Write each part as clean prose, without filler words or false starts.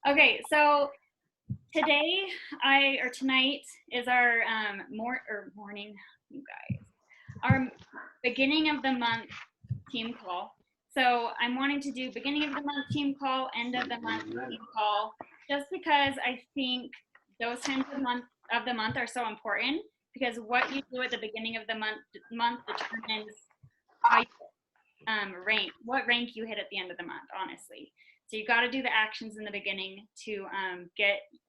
Okay, so tonight is our morning, you guys, our beginning of the month team call. So I'm wanting to do beginning of the month team call, end of the month team call, just because I think those times of the month are so important, because what you do at the beginning of the month determines how you what rank you hit at the end of the month, honestly. So you got to do the actions in the beginning to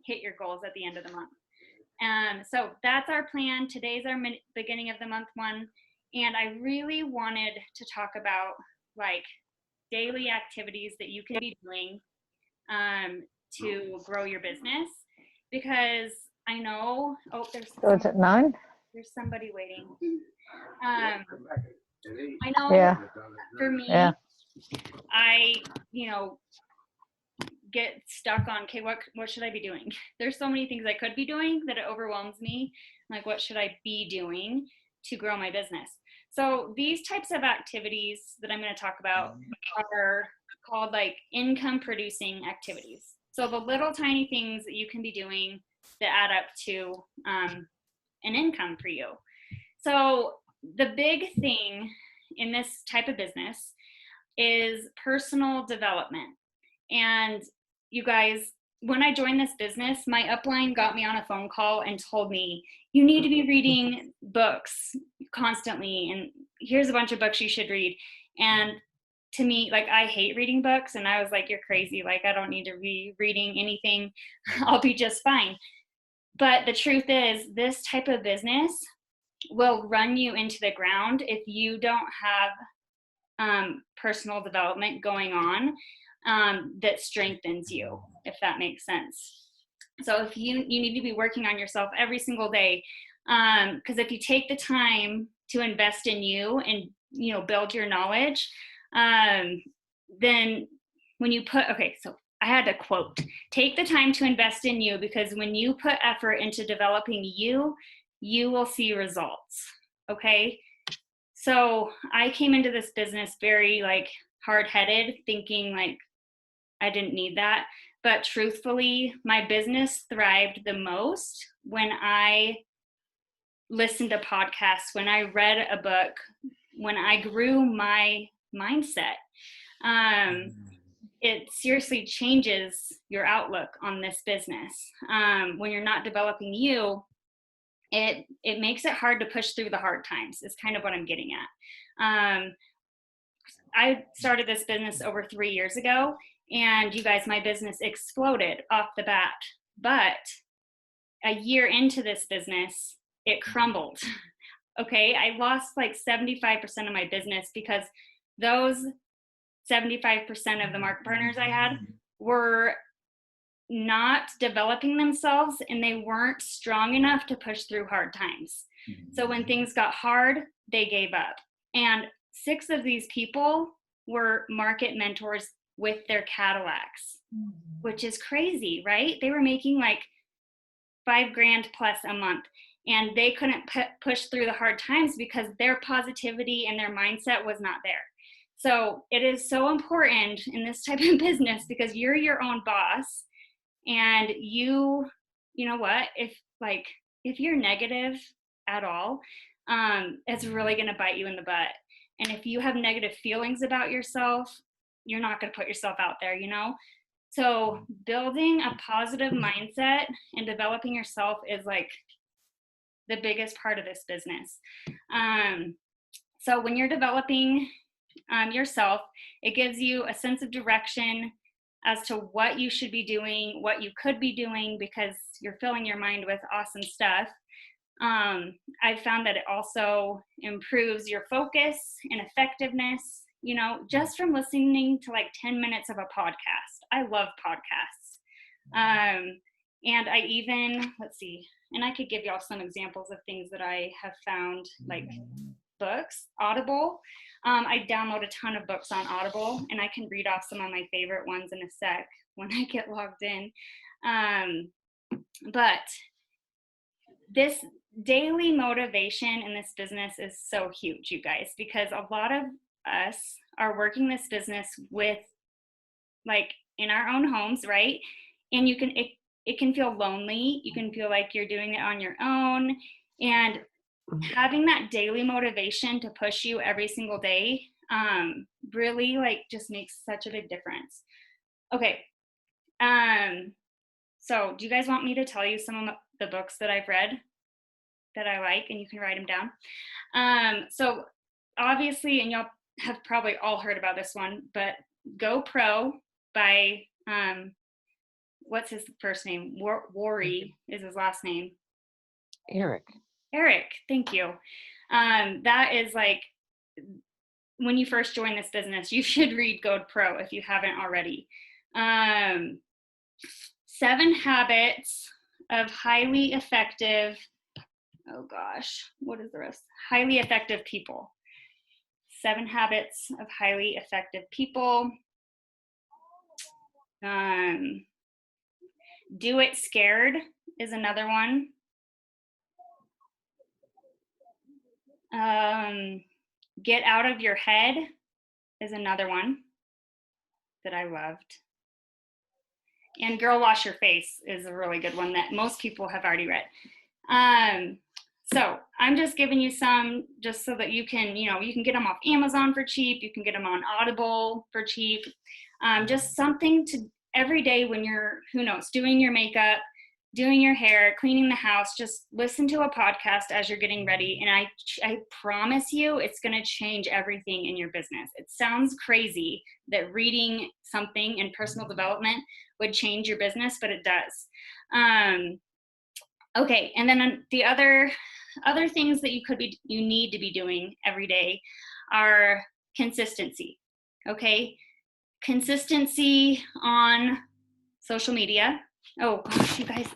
hit your goals at the end of the month. So that's our plan. Today's our beginning of the month one. And I really wanted to talk about like daily activities that you can be doing to grow your business, because I know, So it's at 9? There's somebody waiting. I know for me, I, get stuck on, okay, what should I be doing? There's so many things I could be doing that it overwhelms me. Like, what should I be doing to grow my business? So these types of activities that I'm going to talk about are called like income producing activities. So the little tiny things that you can be doing that add up to an income for you. So the big thing in this type of business is personal development. And you guys, when I joined this business, my upline got me on a phone call and told me, you need to be reading books constantly, and here's a bunch of books you should read. And to me, like, I hate reading books, and I was like, you're crazy. Like, I don't need to be reading anything. I'll be just fine. But the truth is, this type of business will run you into the ground if you don't have personal development going on that strengthens you, if that makes sense. So if you need to be working on yourself every single day, because if you take the time to invest in you and build your knowledge, then when you so I had a quote: take the time to invest in you, because when you put effort into developing you, you will see results. Okay. So I came into this business very like hard-headed, thinking like I didn't need that. But truthfully, my business thrived the most when I listened to podcasts, when I read a book, when I grew my mindset. It seriously changes your outlook on this business. When you're not developing you, it makes it hard to push through the hard times, is kind of what I'm getting at. I started this business over 3 years ago, and you guys, my business exploded off the bat. But a year into this business, it crumbled. Okay, I lost like 75% of my business because those 75% of the market partners I had were not developing themselves, and they weren't strong enough to push through hard times. So when things got hard, they gave up. And 6 of these people were market mentors with their Cadillacs, which is crazy, right? They were making like $5,000 plus a month, and they couldn't push through the hard times because their positivity and their mindset was not there. So it is so important in this type of business, because you're your own boss, and you know what, if you're negative at all, it's really going to bite you in the butt. And if you have negative feelings about yourself, you're not going to put yourself out there, So building a positive mindset and developing yourself is like the biggest part of this business. So when you're developing yourself, it gives you a sense of direction as to what you should be doing, what you could be doing, because you're filling your mind with awesome stuff. I've found that it also improves your focus and effectiveness, just from listening to like 10 minutes of a podcast. I love podcasts. And I even, and I could give y'all some examples of things that I have found, like books, Audible. I download a ton of books on Audible, and I can read off some of my favorite ones in a sec when I get logged in. But this daily motivation in this business is so huge, you guys, because a lot of us are working this business with like in our own homes, right? And it can feel lonely. You can feel like you're doing it on your own. And having that daily motivation to push you every single day really like just makes such a big difference. Okay. So do you guys want me to tell you some of the books that I've read that I like, and you can write them down? So obviously, and y'all have probably all heard about this one, but Go Pro by what's his first name? Worry is his last name. Eric. Thank you. That is like, when you first join this business, you should read Go Pro if you haven't already. 7 Habits of Highly Effective, oh gosh, what is the rest? Highly Effective People. 7 Habits of Highly Effective People. Do It Scared is another one. Get Out of Your Head is another one that I loved. And Girl Wash Your Face is a really good one that most people have already read. So I'm just giving you some just so that you can get them off Amazon for cheap. You can get them on Audible for cheap. Just something to every day when you're, who knows, doing your makeup, doing your hair, cleaning the house, just listen to a podcast as you're getting ready. And I promise you, it's going to change everything in your business. It sounds crazy that reading something in personal development would change your business, but it does. Okay, and then the other things that you need to be doing every day are consistency. Okay, consistency on social media. Oh gosh, you guys,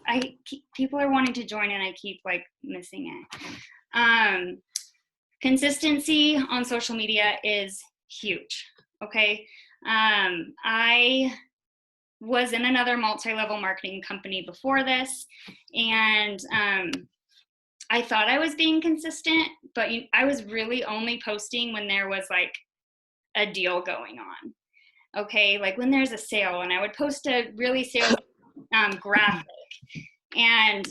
people are wanting to join and I keep like missing it. Consistency on social media is huge. Okay, I was in another multi-level marketing company before this, and I thought I was being consistent, but I was really only posting when there was like a deal going on. Okay, like when there's a sale, and I would post a really sales graphic, and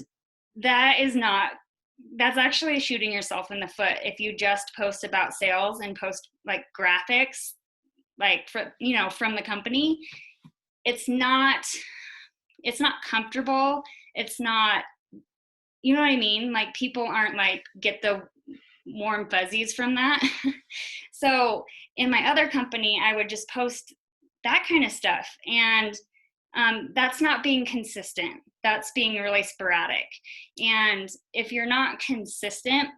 that's actually shooting yourself in the foot if you just post about sales and post like graphics like from the company. It's not comfortable. It's not, you know what I mean? Like people aren't like get the warm fuzzies from that. So in my other company, I would just post that kind of stuff. And that's not being consistent. That's being really sporadic. And if you're not consistent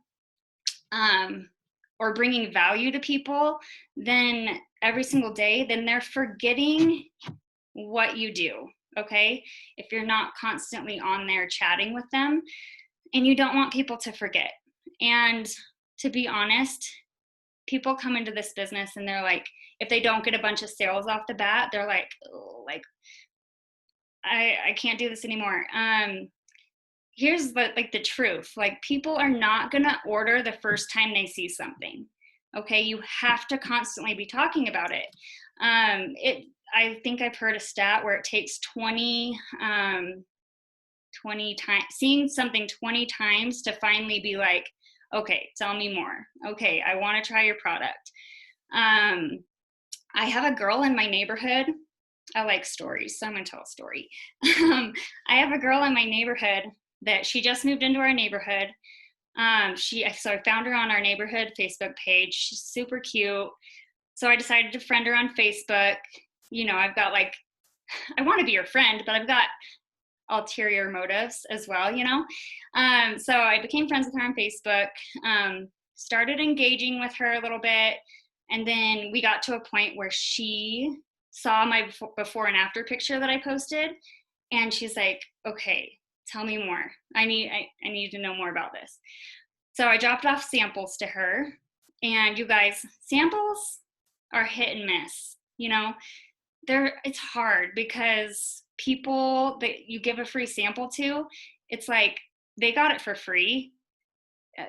or bringing value to people, then every single day, then they're forgetting what you do. Okay, if you're not constantly on there chatting with them, and you don't want people to forget. And to be honest, people come into this business and they're like, if they don't get a bunch of sales off the bat, they're like, oh, like I can't do this anymore. Here's the truth. Like people are not gonna order the first time they see something. Okay, you have to constantly be talking about it. I think I've heard a stat where it takes 20 times, seeing something 20 times to finally be like, okay, tell me more. Okay, I want to try your product. I have a girl in my neighborhood. I like stories, so I'm going to tell a story. I have a girl in my neighborhood that she just moved into our neighborhood. So I found her on our neighborhood Facebook page. She's super cute. So I decided to friend her on Facebook. I've got like, I want to be your friend, but I've got ulterior motives as well, So I became friends with her on Facebook, started engaging with her a little bit. And then we got to a point where she saw my before and after picture that I posted. And she's like, okay, tell me more. I need to know more about this. So I dropped off samples to her. And you guys, samples are hit and miss, it's hard because people that you give a free sample to, it's like they got it for free.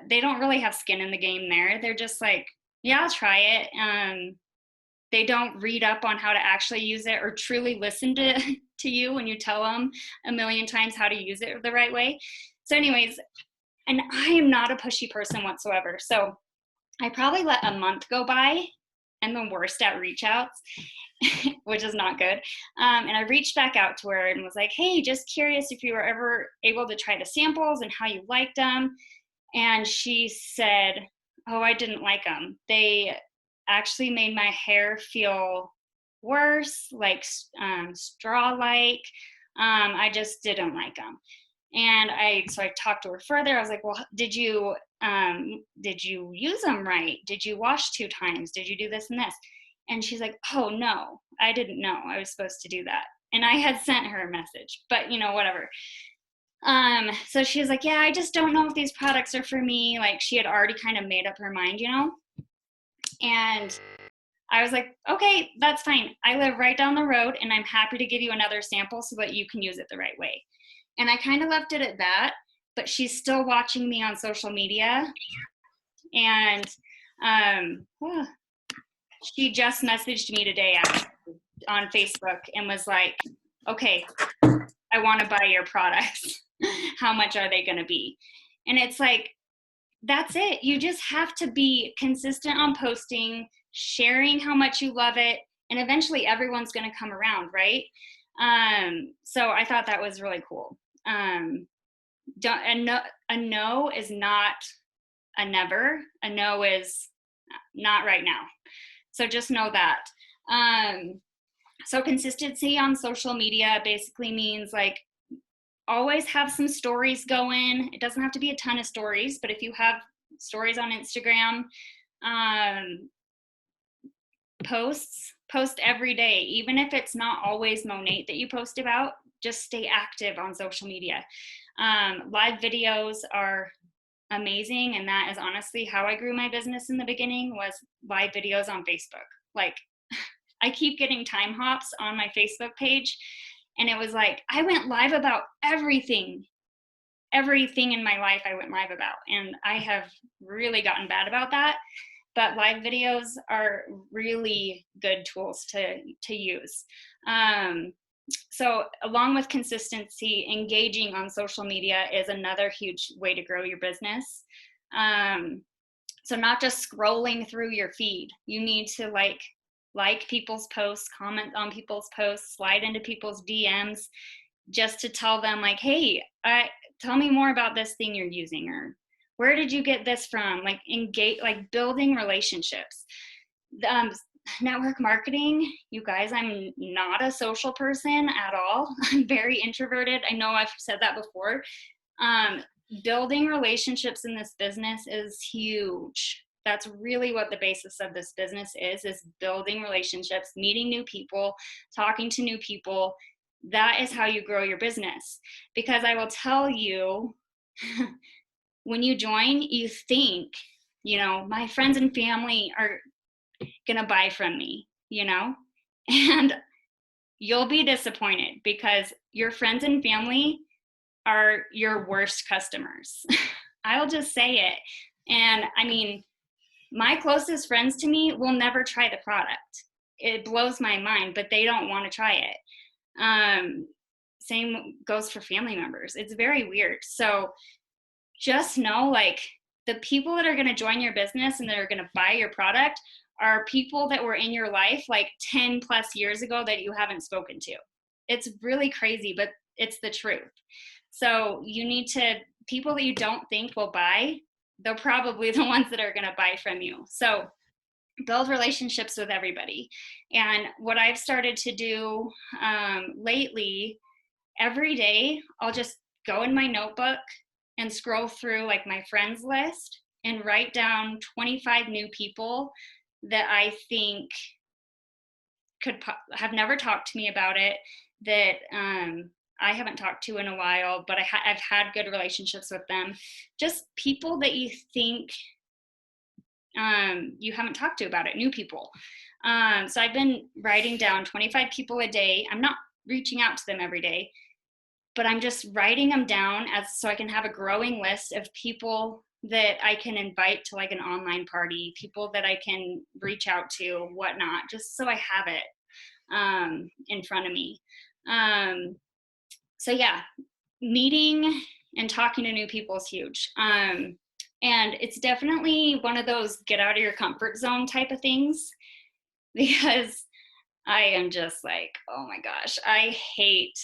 They don't really have skin in the game there. They're just like, yeah, I'll try it. They don't read up on how to actually use it or truly listen to you when you tell them a million times how to use it the right way. So anyways, and I am not a pushy person whatsoever. So I probably let a month go by. I'm the worst at reach outs, which is not good. And I reached back out to her and was like, hey, just curious if you were ever able to try the samples and how you liked them. And she said, oh, I didn't like them. They actually made my hair feel worse, like straw-like. I just didn't like them. And so I talked to her further. I was like, well, did you use them right? Did you wash 2 times? Did you do this and this? And she's like, oh no, I didn't know I was supposed to do that. And I had sent her a message, but whatever. So she was like, yeah, I just don't know if these products are for me. Like, she had already kind of made up her mind, and I was like, okay, that's fine. I live right down the road and I'm happy to give you another sample so that you can use it the right way. And I kind of left it at that, but she's still watching me on social media. And she just messaged me today on Facebook and was like, okay, I want to buy your products. How much are they going to be? And it's like, that's it. You just have to be consistent on posting, sharing how much you love it, and eventually everyone's going to come around, right? So I thought that was really cool. A no is not a never. A no is not right now. So just know that. So consistency on social media basically means like always have some stories going. It doesn't have to be a ton of stories, but if you have stories on Instagram, post every day, even if it's not always Monate that you post about, just stay active on social media. Live videos are amazing, and that is honestly how I grew my business in the beginning, was live videos on Facebook. Like, I keep getting time hops on my Facebook page, and it was like I went live about everything in my life. I went live about, and I have really gotten bad about that. But live videos are really good tools to use. So along with consistency, engaging on social media is another huge way to grow your business. So not just scrolling through your feed. You need to like people's posts, comment on people's posts, slide into people's DMs, just to tell them like, hey, tell me more about this thing you're using, or where did you get this from? Like, engage, like building relationships. Network marketing, you guys, I'm not a social person at all. I'm very introverted. I know I've said that before. Building relationships in this business is huge. That's really what the basis of this business is building relationships, meeting new people, talking to new people. That is how you grow your business. Because I will tell you, when you join, you think, my friends and family are going to buy from me, and you'll be disappointed because your friends and family are your worst customers. I'll just say it. And I mean, my closest friends to me will never try the product. It blows my mind, but they don't want to try it. Same goes for family members. It's very weird. So just know, like, the people that are going to join your business and that are going to buy your product are people that were in your life like 10 plus years ago that you haven't spoken to. It's really crazy, but it's the truth. So you need to, people that you don't think will buy, they're probably the ones that are going to buy from you. So build relationships with everybody. And what I've started to do lately, every day, I'll just go in my notebook and scroll through like my friends list and write down 25 new people that I think could have never talked to me about it, that I haven't talked to in a while, but I've had good relationships with them. Just people that you think you haven't talked to about it, new people. So I've been writing down 25 people a day. I'm not reaching out to them every day, but I'm just writing them down so I can have a growing list of people that I can invite to like an online party, people that I can reach out to, whatnot, just so I have it in front of me. So yeah, meeting and talking to new people is huge. And it's definitely one of those get out of your comfort zone type of things, because I am just like, oh my gosh, I hate,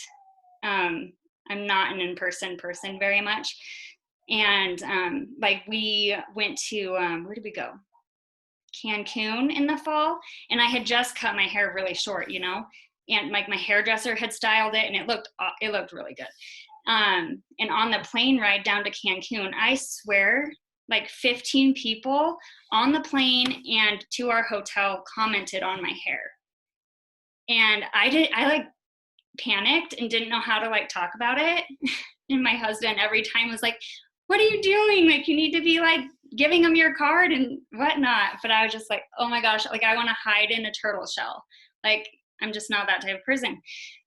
I'm not an in-person person very much. And like we went to, where did we go? Cancun in the fall, and I had just cut my hair really short, and like my hairdresser had styled it, and it looked really good. And on the plane ride down to Cancun, I swear, like 15 people on the plane and to our hotel commented on my hair. And I like panicked and didn't know how to like talk about it. And my husband every time was like, what are you doing? Like, you need to be like giving them your card and whatnot. But I was just like, oh my gosh, like I want to hide in a turtle shell. Like, I'm just not that type of person.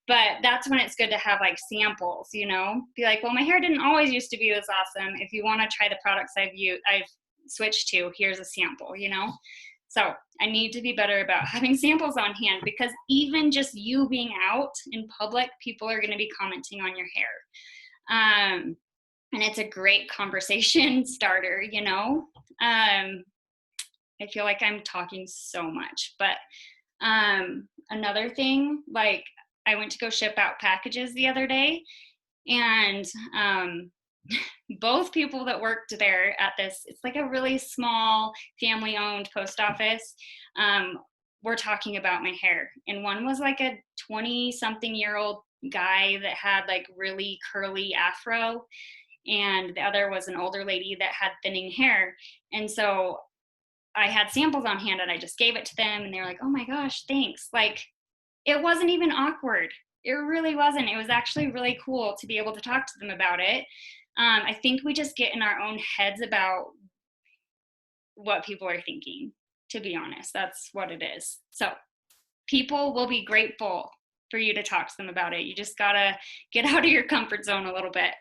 But that's when it's good to have like samples, be like, well, my hair didn't always used to be this awesome. If you want to try the products I've switched to, here's a sample, So I need to be better about having samples on hand, because even just you being out in public, people are going to be commenting on your hair. And it's a great conversation starter, I feel like I'm talking so much, but another thing, like I went to go ship out packages the other day, and both people that worked there at this, it's like a really small family-owned post office, were talking about my hair. And one was like a 20-something-year-old guy that had like really curly afro, and the other was an older lady that had thinning hair. And so I had samples on hand, and I just gave it to them, and they were like, oh my gosh, thanks. Like, it wasn't even awkward. It really wasn't. It was actually really cool to be able to talk to them about it. I think we just get in our own heads about what people are thinking, to be honest. That's what it is. So people will be grateful for you to talk to them about it. You just gotta get out of your comfort zone a little bit.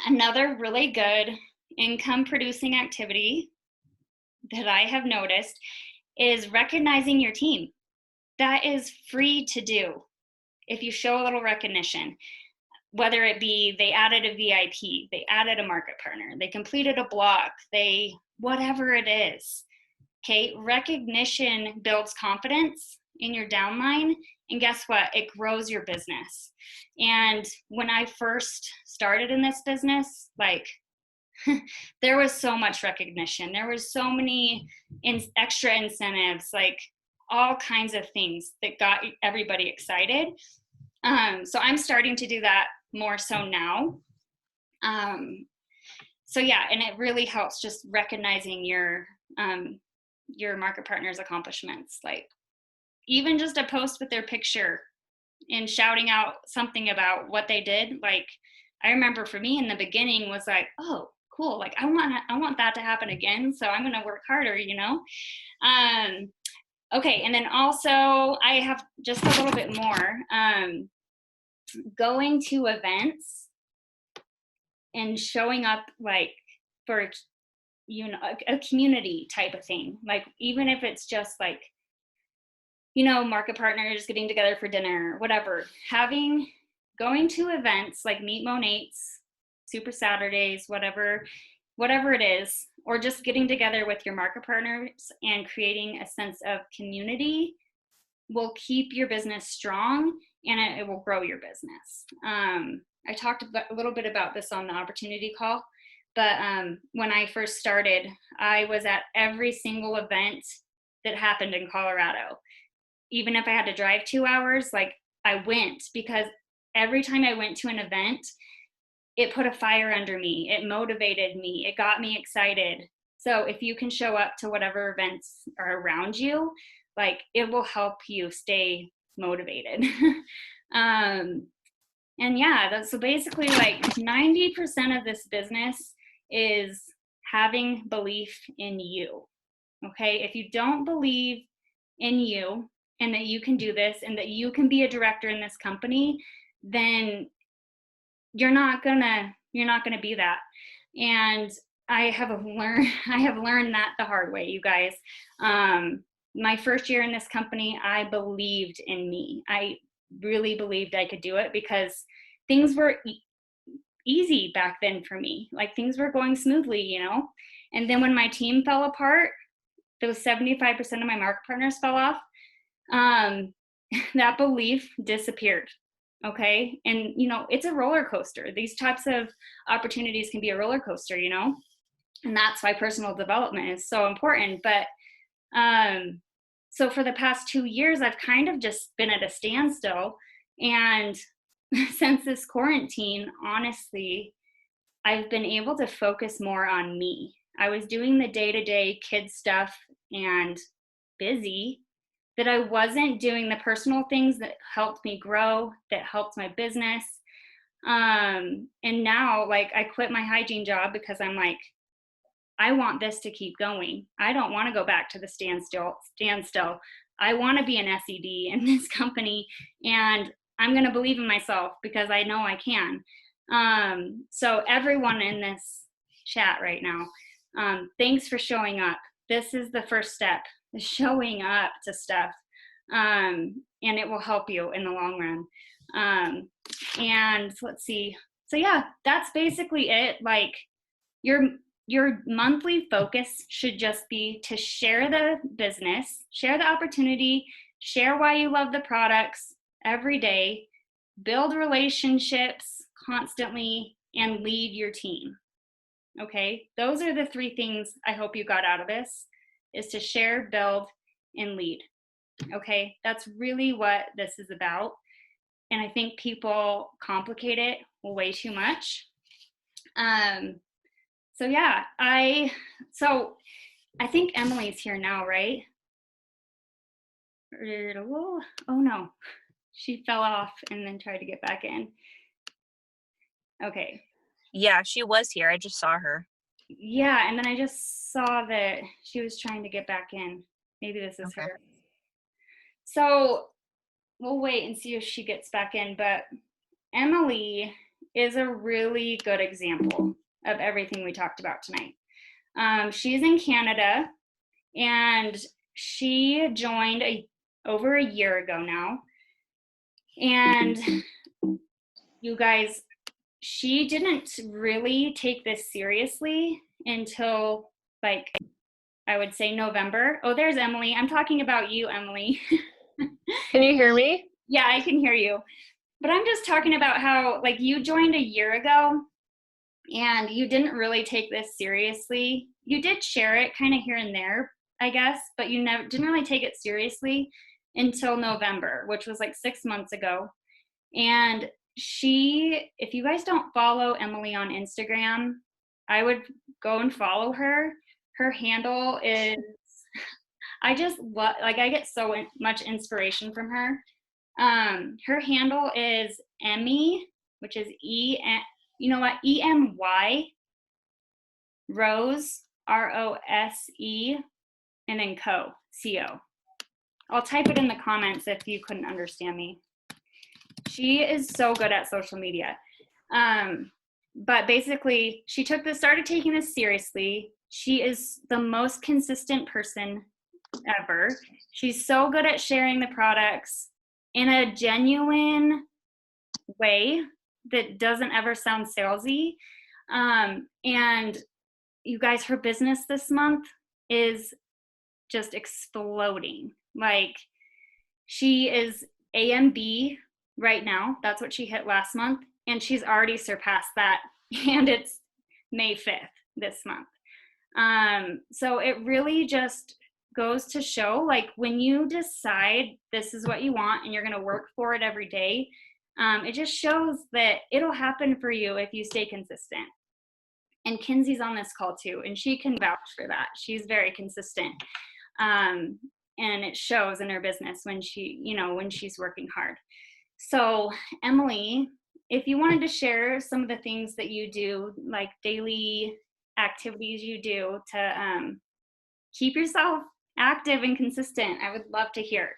Another really good income producing activity that I have noticed is recognizing your team. That is free to do if you show a little recognition, whether it be they added a VIP, they added a market partner, they completed a block, whatever it is. Okay, recognition builds confidence in your downline, and guess what? It grows your business. And when I first started in this business, like there was so much recognition. There was so many extra incentives, like all kinds of things that got everybody excited. So I'm starting to do that more so now. So yeah, and it really helps just recognizing your market partner's accomplishments, like even just a post with their picture and shouting out something about what they did. Like I remember for me in the beginning was like, oh, cool. Like I want that to happen again. So I'm going to work harder, Okay. And then also I have just a little bit more, going to events and showing up like for, a community type of thing. Like, even if it's just like, market partners getting together for dinner, whatever, going to events like Meet Monate's, Super Saturdays, whatever it is, or just getting together with your market partners and creating a sense of community will keep your business strong, and it will grow your business. I talked a little bit about this on the opportunity call, but when I first started, I was at every single event that happened in Colorado. Even if I had to drive 2 hours, like I went, because every time I went to an event, it put a fire under me. It motivated me. It got me excited. So if you can show up to whatever events are around you, like it will help you stay motivated. And yeah, so basically like 90% of this business is having belief in you. Okay. If you don't believe in you and that you can do this and that you can be a director in this company, then you're not gonna be that. And I have learned that the hard way, you guys. My first year in this company, I believed in me. I really believed I could do it because things were easy back then for me. Like things were going smoothly, you know? And then when my team fell apart, those 75% of my market partners fell off. That belief disappeared. Okay. And, you know, it's a roller coaster. These types of opportunities can be a roller coaster, you know? And that's why personal development is so important. But so for the past 2 years, I've kind of just been at a standstill. And since this quarantine, honestly, I've been able to focus more on me. I was doing the day-to-day kid stuff and busy, that I wasn't doing the personal things that helped me grow, that helped my business. And now, like, I quit my hygiene job because I'm like, I want this to keep going. I don't want to go back to the standstill. I want to be an SED in this company, and I'm going to believe in myself because I know I can. So everyone in this chat right now, thanks for showing up. This is the first step, is showing up to stuff, and it will help you in the long run. And let's see. So yeah, that's basically it. Like your monthly focus should just be to share the business, share the opportunity, share why you love the products every day, build relationships constantly, and lead your team. Okay, those are the 3 things I hope you got out of this, is to share, build, and lead. Okay, that's really what this is about. And I think people complicate it way too much. So yeah, I think Emily's here now, right? Oh no, she fell off and then tried to get back in. Okay. Yeah, she was here. I just saw her. Yeah, and then I just saw that she was trying to get back in. Maybe this is her. So we'll wait and see if she gets back in. But Emily is a really good example of everything we talked about tonight. She's in Canada, and she joined over a year ago now. And you guys, she didn't really take this seriously until, like, I would say November. Oh, there's Emily. I'm talking about you, Emily. Can you hear me? Yeah, I can hear you. But I'm just talking about how, like, you joined a year ago and you didn't really take this seriously. You did share it kind of here and there, I guess, but you didn't really take it seriously until November, which was like 6 months ago. And if you guys don't follow Emily on Instagram, I would go and follow her. Her handle is, I just love, like, I get so much inspiration from her. Her handle is Emmy, which is you know what, EMY, Rose, ROSE, and then CO. I'll type it in the comments if you couldn't understand me. She is so good at social media. But basically, she started taking this seriously. She is the most consistent person ever. She's so good at sharing the products in a genuine way that doesn't ever sound salesy. And you guys, her business this month is just exploding. Like, she is AMB right now. That's what she hit last month. And she's already surpassed that. And it's May 5th this month. So it really just goes to show, like, when you decide this is what you want and you're going to work for it every day, it just shows that it'll happen for you if you stay consistent. And Kinsey's on this call too, and she can vouch for that. She's very consistent. And it shows in her business when she's working hard. So Emily, if you wanted to share some of the things that you do, like daily activities you do to keep yourself active and consistent, I would love to hear.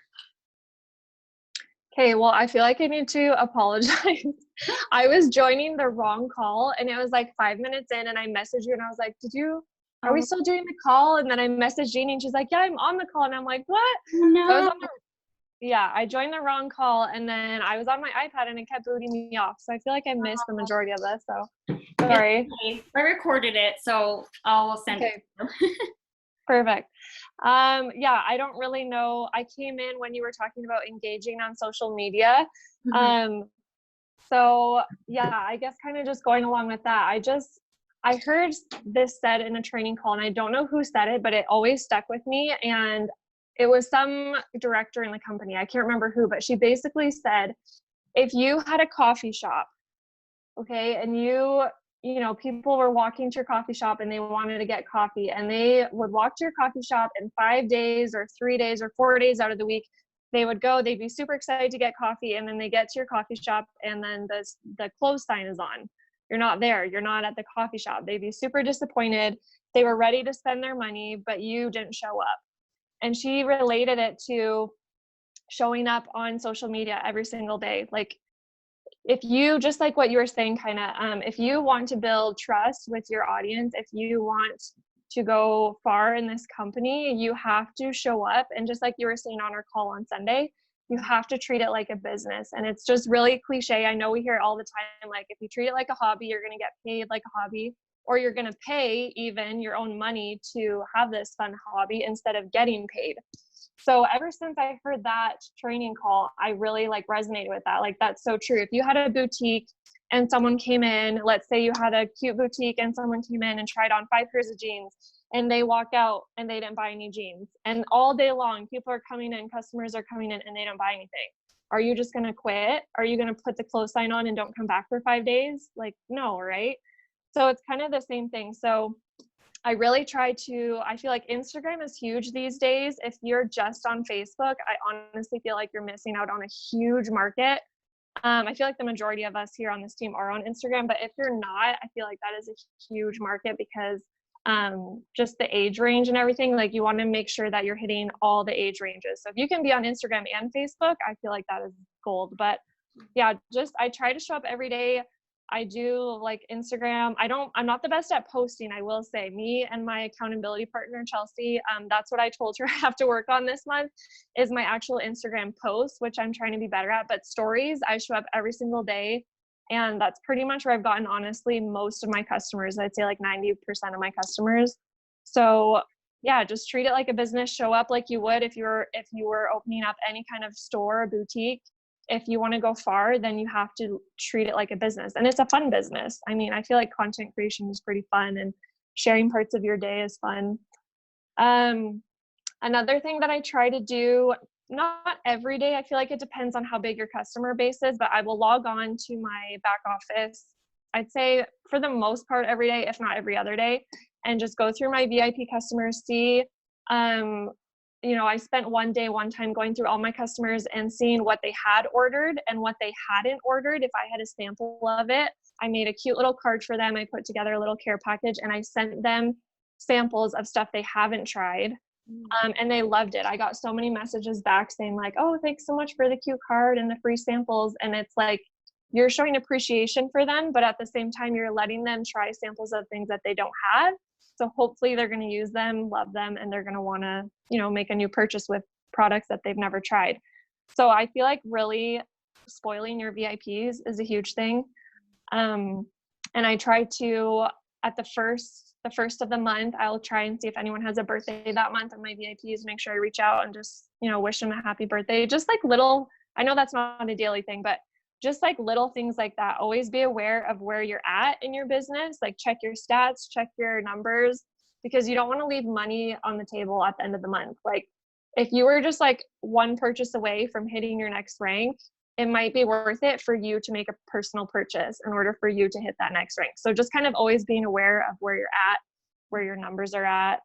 Hey, well, I feel like I need to apologize. I was joining the wrong call and it was like 5 minutes in and I messaged you and I was like, are we Oh still doing the call? And then I messaged Jeannie and she's like, yeah, I'm on the call. And I'm like, what? So I was no. on I joined the wrong call and then I was on my iPad and it kept booting me off. So I feel like I missed the majority of this. So sorry. Okay. I recorded it, so I'll send it Okay, to you. perfect. I don't really know. I came in when you were talking about engaging on social media. Mhm. Um, So I guess kind of just going along with that, I heard this said in a training call and I don't know who said it, but it always stuck with me. And it was some director in the company. I can't remember who, but she basically said, if you had a coffee shop, okay, and people were walking to your coffee shop and they wanted to get coffee and they would walk to your coffee shop and 5 days or 3 days or 4 days out of the week, they would go, they'd be super excited to get coffee. And then they get to your coffee shop and then the close sign is on. You're not there. You're not at the coffee shop. They'd be super disappointed. They were ready to spend their money, but you didn't show up. And she related it to showing up on social media every single day. Like, if you, just like what you were saying, kind of, if you want to build trust with your audience, if you want to go far in this company, you have to show up. And just like you were saying on our call on Sunday, you have to treat it like a business. And it's just really cliche. I know we hear it all the time, like, if you treat it like a hobby, you're going to get paid like a hobby, or you're going to pay even your own money to have this fun hobby instead of getting paid. So ever since I heard that training call, I really resonated with that. Like, that's so true. If you had a boutique and someone came in, let's say you had a cute boutique and someone came in and tried on 5 pairs of jeans and they walked out and they didn't buy any jeans. And all day long, people are coming in, customers are coming in and they don't buy anything. Are you just going to quit? Are you going to put the clothes sign on and don't come back for 5 days? Like, no, right? So it's kind of the same thing. So I really try to, I feel like Instagram is huge these days. If you're just on Facebook, I honestly feel like you're missing out on a huge market. I feel like the majority of us here on this team are on Instagram, but if you're not, I feel like that is a huge market because just the age range and everything, like, you want to make sure that you're hitting all the age ranges. So if you can be on Instagram and Facebook, I feel like that is gold. But I try to show up every day. I do like Instagram. I'm not the best at posting, I will say. Me and my accountability partner, Chelsea, that's what I told her I have to work on this month, is my actual Instagram posts, which I'm trying to be better at. But stories, I show up every single day. And that's pretty much where I've gotten, honestly, most of my customers. I'd say like 90% of my customers. So just treat it like a business. Show up like you would if you were opening up any kind of store or boutique. If you want to go far, then you have to treat it like a business. And it's a fun business. I mean, I feel like content creation is pretty fun and sharing parts of your day is fun. Another thing that I try to do, not every day, I feel like it depends on how big your customer base is, but I will log on to my back office, I'd say for the most part every day, if not every other day, and just go through my VIP customers, see I spent one time going through all my customers and seeing what they had ordered and what they hadn't ordered. If I had a sample of it, I made a cute little card for them. I put together a little care package and I sent them samples of stuff they haven't tried. And they loved it. I got so many messages back saying like, oh, thanks so much for the cute card and the free samples. And it's like, you're showing appreciation for them, but at the same time, you're letting them try samples of things that they don't have. So hopefully they're going to use them, love them, and they're going to want to, make a new purchase with products that they've never tried. So I feel like really spoiling your VIPs is a huge thing. And I try to, at the first of the month, I'll try and see if anyone has a birthday that month on my VIPs, make sure I reach out and just, wish them a happy birthday. Just like little, I know that's not a daily thing, but just like little things like that. Always be aware of where you're at in your business. Like, check your stats, check your numbers, because you don't want to leave money on the table at the end of the month. Like, if you were just like one purchase away from hitting your next rank, it might be worth it for you to make a personal purchase in order for you to hit that next rank. So just kind of always being aware of where you're at, where your numbers are at.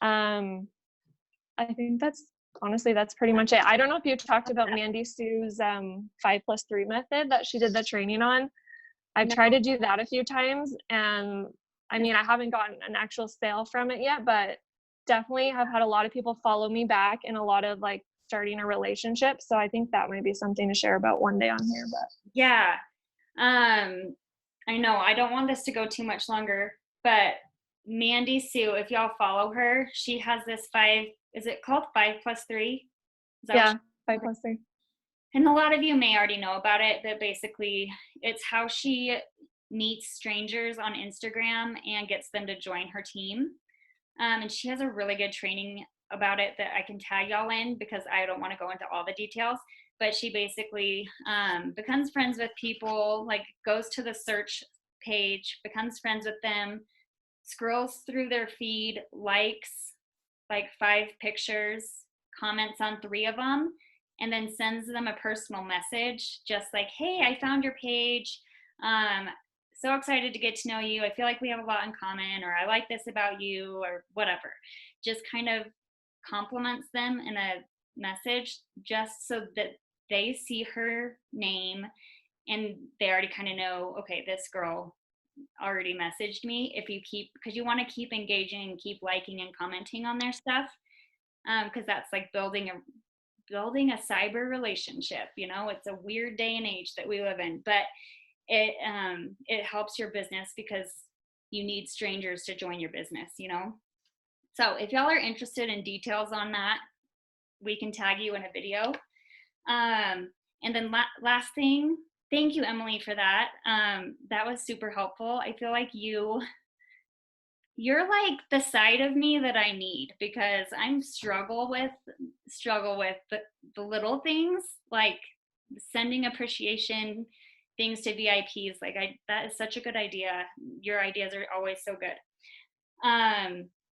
I think that's pretty much it. I don't know if you talked about Mandy Sue's 5+3 method that she did the training on. I've tried to do that a few times, and I mean, I haven't gotten an actual sale from it yet, but definitely have had a lot of people follow me back and a lot of like starting a relationship. So I think that might be something to share about one day on here. But Yeah. I know I don't want this to go too much longer, but Mandy Sue, if y'all follow her, she has this is it called 5+3? Is that what yeah, she- 5+3. And a lot of you may already know about it, but basically it's how she meets strangers on Instagram and gets them to join her team. And she has a really good training about it that I can tag y'all in because I don't want to go into all the details. But she basically becomes friends with people, like goes to the search page, becomes friends with them, scrolls through their feed, likes like 5 pictures, comments on 3 of them, and then sends them a personal message just like, hey, I found your page. So excited to get to know you. I feel like we have a lot in common, or I like this about you, or whatever. Just kind of compliments them in a message just so that they see her name and they already kind of know, okay, this girl already messaged me. If you keep, because you want to keep engaging and keep liking and commenting on their stuff, because that's like building a cyber relationship. It's a weird day and age that we live in, but it helps your business because you need strangers to join your business. So if y'all are interested in details on that, we can tag you in a video. And then last thing, thank you, Emily, for that. That was super helpful. I feel like you're like the side of me that I need, because I'm struggle with the little things, like sending appreciation things to VIPs. Like that is such a good idea. Your ideas are always so good.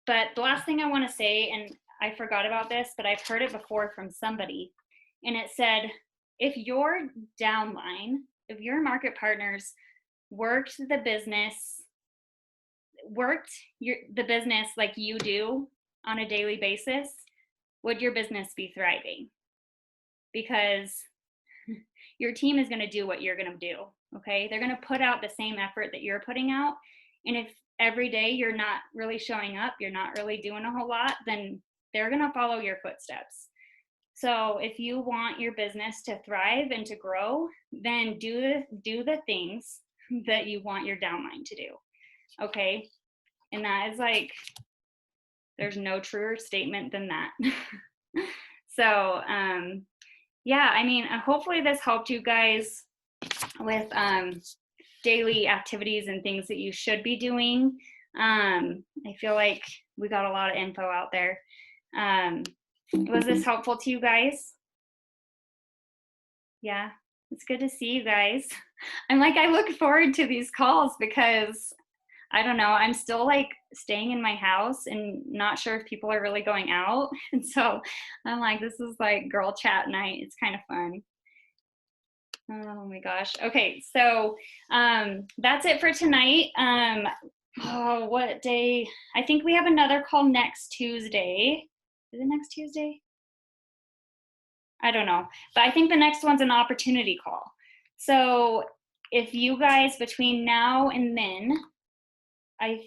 But the last thing I want to say, and I forgot about this, but I've heard it before from somebody, and it said, if your downline, if your market partners worked the business like you do on a daily basis, would your business be thriving? Because your team is going to do what you're going to do. Okay. They're going to put out the same effort that you're putting out. And if every day you're not really showing up, you're not really doing a whole lot, then they're going to follow your footsteps. So if you want your business to thrive and to grow, then do the things that you want your downline to do. Okay. And that is like, there's no truer statement than that. So, yeah, I mean, hopefully this helped you guys with daily activities and things that you should be doing. I feel like we got a lot of info out there. Was this helpful to you guys? Yeah, it's good to see you guys. I look forward to these calls because I don't know, I'm still like staying in my house and not sure if people are really going out. And so I'm like, this is like girl chat night. It's kind of fun. Oh my gosh. Okay, so that's it for tonight. What day? I think we have another call next Tuesday. Is it next Tuesday? I don't know. But I think the next one's an opportunity call. So if you guys between now and then, I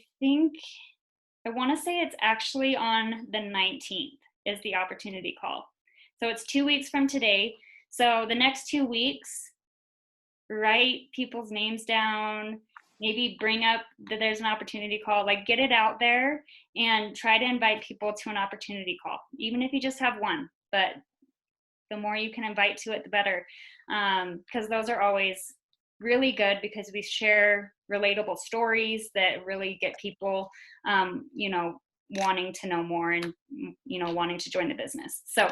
want to say it's actually on the 19th is the opportunity call. So it's 2 weeks from today. So the next 2 weeks, write people's names down, maybe bring up that there's an opportunity call, like get it out there and try to invite people to an opportunity call, even if you just have one. But the more you can invite to it, the better. Because those are always really good because we share relatable stories that really get people, wanting to know more and, wanting to join the business. So,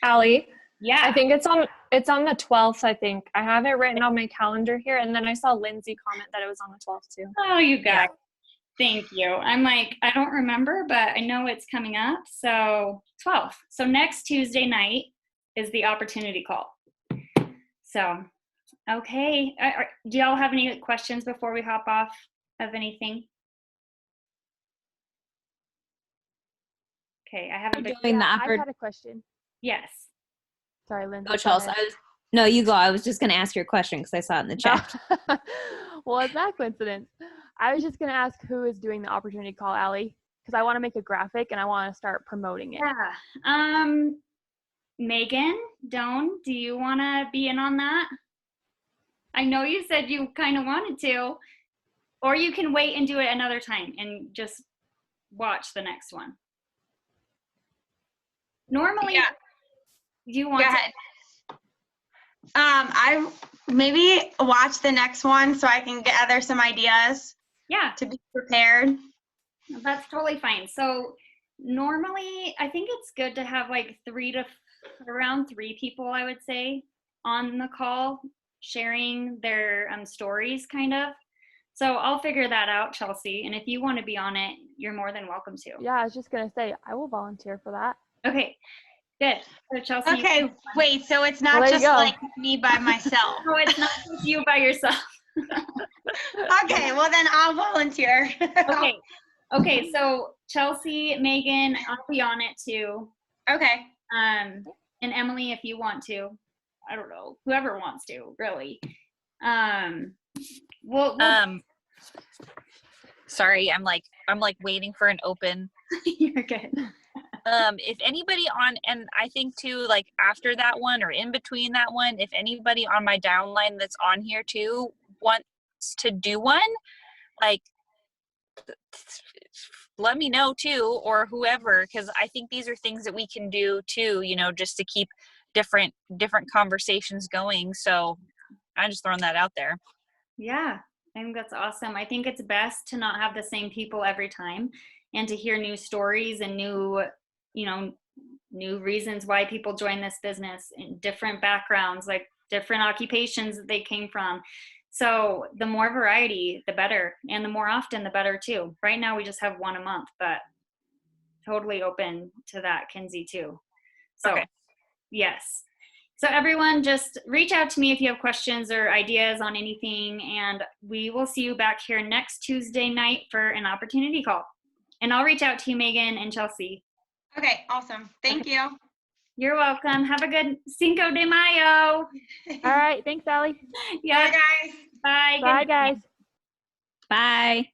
Allie, yeah. I think it's on the 12th, I think. I have it written on my calendar here, and then I saw Lindsay comment that it was on the 12th too. Oh, you got it. Thank you. I'm like, I don't remember, but I know it's coming up. So 12th. So next Tuesday night is the opportunity call. So, okay. Do y'all have any questions before we hop off of anything? Okay, I haven't been doing the I effort. had a question. Yes. Sorry, Lindsay. Go, Chelsea. No, you go. I was just going to ask your question because I saw it in the chat. Well, it's that coincidence. I was just going to ask who is doing the opportunity call, Allie, because I want to make a graphic and I want to start promoting it. Yeah. Megan, Doan, do you want to be in on that? I know you said you kind of wanted to, or you can wait and do it another time and just watch the next one. Normally, Yeah. do you Go want to? ahead. I maybe watch the next one so I can gather some ideas Yeah, to be prepared. that's totally fine. So normally, I think it's good to have like around three people, I would say, on the call sharing their stories, kind of. So I'll figure that out, Chelsea. And if you want to be on it, you're more than welcome to. Yeah, I was just gonna say I will volunteer for that. Okay, good. So Chelsea. Okay, wait, so it's Well, not there you just go. like me by myself. No, it's not just you by yourself. Okay, well then I'll volunteer. Okay. Okay, so Chelsea, Megan, I'll be on it too. Okay. And Emily, if you want to. I don't know. Whoever wants to, really. We'll Sorry, I'm like waiting for an open. you're good. If anybody on, and I think too, like after that one or in between that one, if anybody on my downline that's on here too wants to do one, like let me know too, or whoever, because I think these are things that we can do too, you know, just to keep different conversations going. So I'm just throwing that out there. Yeah, I think that's awesome. I think it's best to not have the same people every time and to hear new stories and new reasons why people join this business in different backgrounds, like different occupations that they came from. So the more variety, the better. And the more often, the better too. Right now, we just have one a month, but totally open to that, Kinsey, too. So, Okay. yes. So everyone, just reach out to me if you have questions or ideas on anything, and we will see you back here next Tuesday night for an opportunity call. And I'll reach out to you, Megan and Chelsea. Okay, awesome. Thank you. You're welcome. Have a good Cinco de Mayo. All right, thanks, Allie. Yeah. Bye, guys. Bye. Bye, Good night. guys. Bye.